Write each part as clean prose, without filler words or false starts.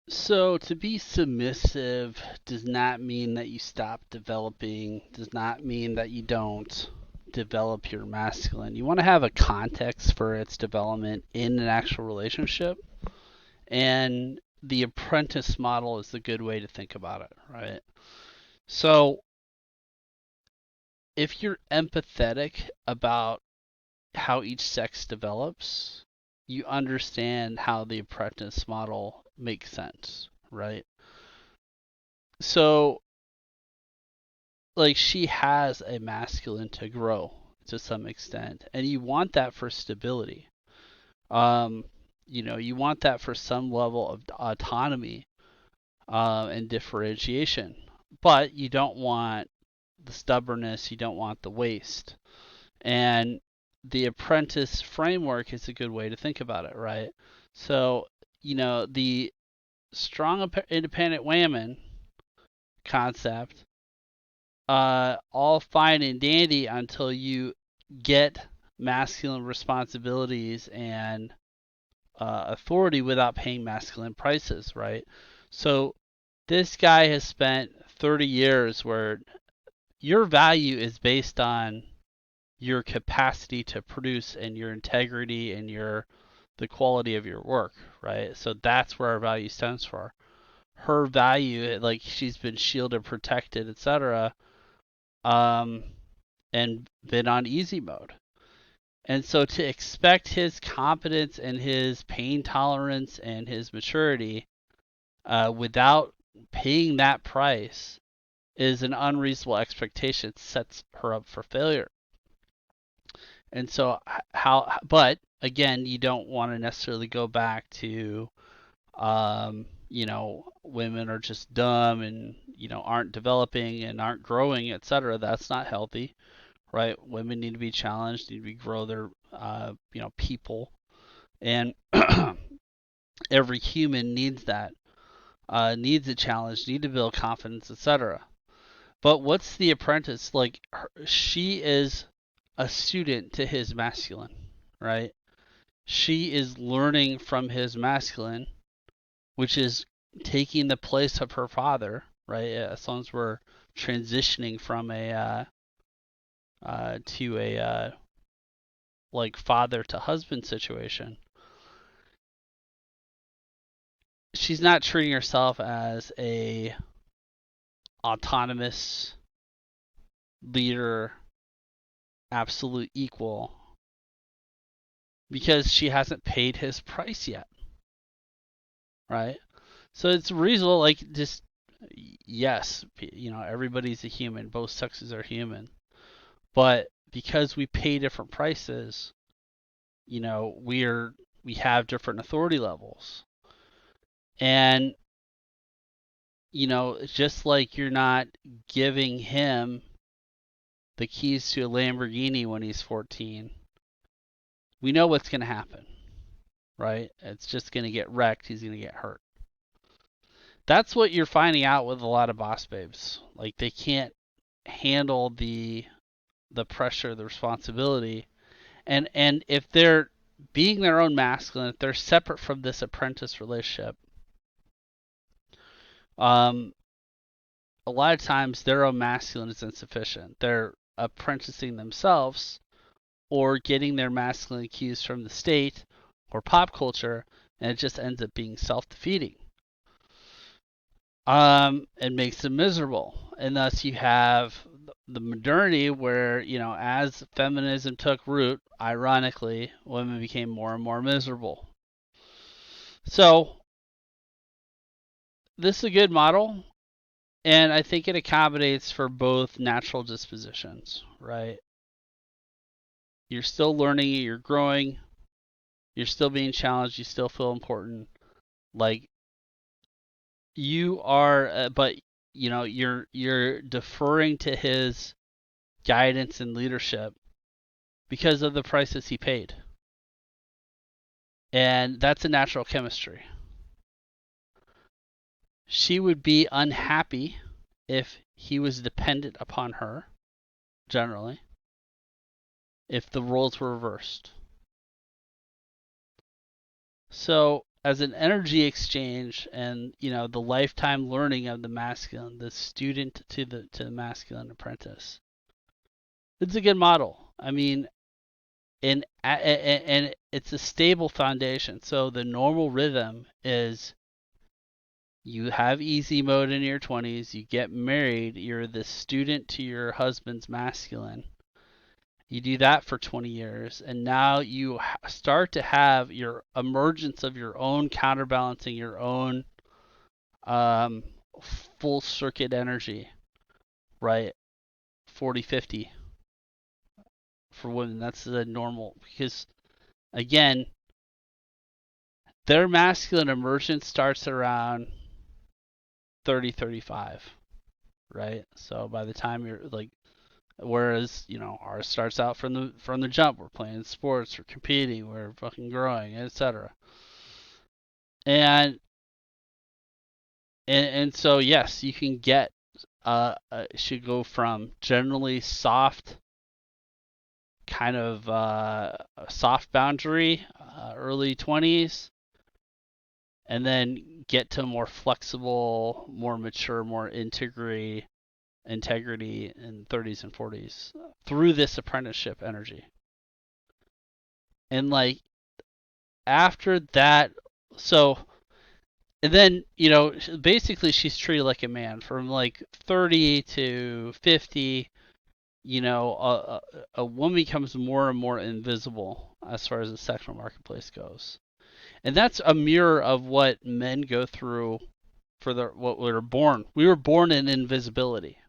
So to be submissive does not mean that you stop developing, does not mean that you don't develop your masculine. You want to have a context for its development in an actual relationship, and the apprentice model is the good way to think about it, right? So if you're empathetic about how each sex develops, you understand how the apprentice model makes sense, right? So like she has a masculine to grow to some extent, and you want that for stability. Um, you want that for some level of autonomy and differentiation, but you don't want the stubbornness, you don't want the waste. And the apprentice framework is a good way to think about it, right? So, the strong independent women concept, all fine and dandy until you get masculine responsibilities and authority without paying masculine prices, right? So this guy has spent 30 years where your value is based on your capacity to produce and your integrity and the quality of your work, right? So that's where our value stems from. Her value, like she's been shielded, protected, etc., um, and been on easy mode. And so to expect his competence and his pain tolerance and his maturity without paying that price is an unreasonable expectation. It sets her up for failure. And so but again, you don't want to necessarily go back to, women are just dumb and, aren't developing and aren't growing, etc. That's not healthy, right? Women need to be challenged, need to grow their, people. And every human needs that, needs a challenge, need to build confidence, etc. But what's the apprentice like? She is a student to his masculine, right? She is learning from his masculine, which is taking the place of her father, right? As long as we're transitioning from a to a like father to husband situation, she's not treating herself as a autonomous leader, absolute equal, because she hasn't paid his price yet, right? So it's reasonable, like just yes, everybody's a human, both sexes are human, but because we pay different prices, we have different authority levels, and just like you're not giving him the keys to a Lamborghini when he's 14, we know what's going to happen, right? It's just going to get wrecked. He's going to get hurt. That's what you're finding out with a lot of boss babes. Like they can't handle the pressure, the responsibility, and if they're being their own masculine, if they're separate from this apprentice relationship, um, a lot of times their own masculine is insufficient. They're apprenticing themselves or getting their masculine cues from the state or pop culture, and it just ends up being self-defeating. It makes them miserable, and thus you have the modernity where as feminism took root, ironically, women became more and more miserable. So this is a good model, and I think it accommodates for both natural dispositions, right? You're still learning, you're growing, you're still being challenged, you still feel important. Like you are, but you're deferring to his guidance and leadership because of the prices he paid, and that's a natural chemistry. She would be unhappy if he was dependent upon her, generally, if the roles were reversed. So as an energy exchange, and the lifetime learning of the masculine, the student to the masculine apprentice. It's a good model. I mean, and it's a stable foundation. So the normal rhythm is you have easy mode in your 20s, you get married, you're the student to your husband's masculine. You do that for 20 years, and now you start to have your emergence of your own counterbalancing, your own um, full circuit energy, right? 40, 50 for women. That's the normal, because again, their masculine emergence starts around 30, 35, right? So by the time you're like, whereas ours starts out from the jump. We're playing sports, we're competing, we're fucking growing, etc. And and so yes, you can get should go from generally soft, kind of soft boundary, early 20s, and then get to more flexible, more mature, more integrity in 30s and 40s through this apprenticeship energy. And like after that, so and then basically she's treated like a man from like 30 to 50. A woman becomes more and more invisible as far as the sexual marketplace goes, and that's a mirror of what men go through for what we were born. We were born in invisibility,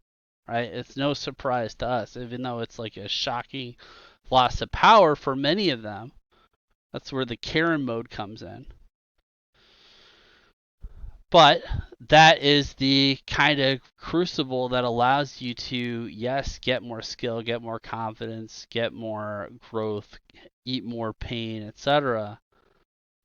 right? It's no surprise to us, even though it's like a shocking loss of power for many of them. That's where the Karen mode comes in. But that is the kind of crucible that allows you to, yes, get more skill, get more confidence, get more growth, eat more pain, etc.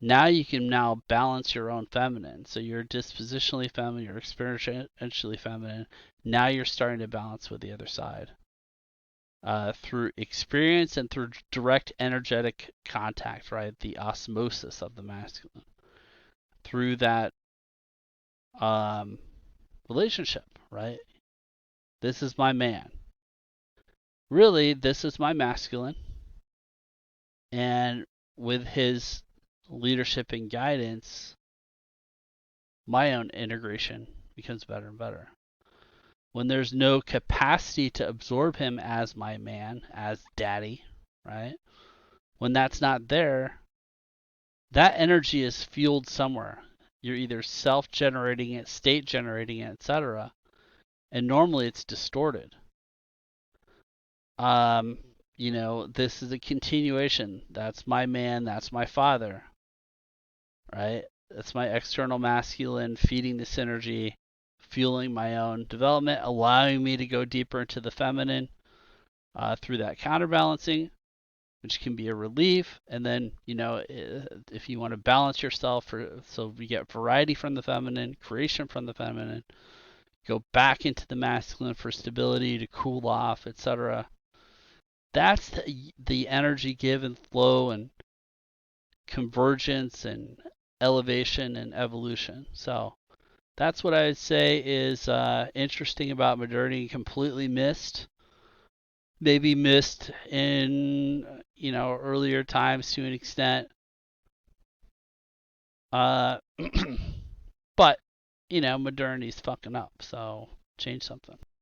Now you can now balance your own feminine. So you're dispositionally feminine, you're experientially feminine. Now you're starting to balance with the other side. Through experience and through direct energetic contact, right? The osmosis of the masculine. Through that um, relationship, right? This is my man. Really, this is my masculine. And with his leadership and guidance, my own integration becomes better and better. When there's no capacity to absorb him as my man, as daddy, right? When that's not there, that energy is fueled somewhere. You're either self-generating it, state generating it, etc. And normally it's distorted. Um, this is a continuation. That's my man, that's my father, right? That's my external masculine feeding the synergy, fueling my own development, allowing me to go deeper into the feminine through that counterbalancing, which can be a relief. And then, if you want to balance yourself, so we get variety from the feminine, creation from the feminine, go back into the masculine for stability, to cool off, etc. That's the energy give and flow and convergence and elevation and evolution. So that's what I would say is interesting about modernity, completely missed. Maybe missed in earlier times to an extent. Uh, but modernity's fucking up, so change something.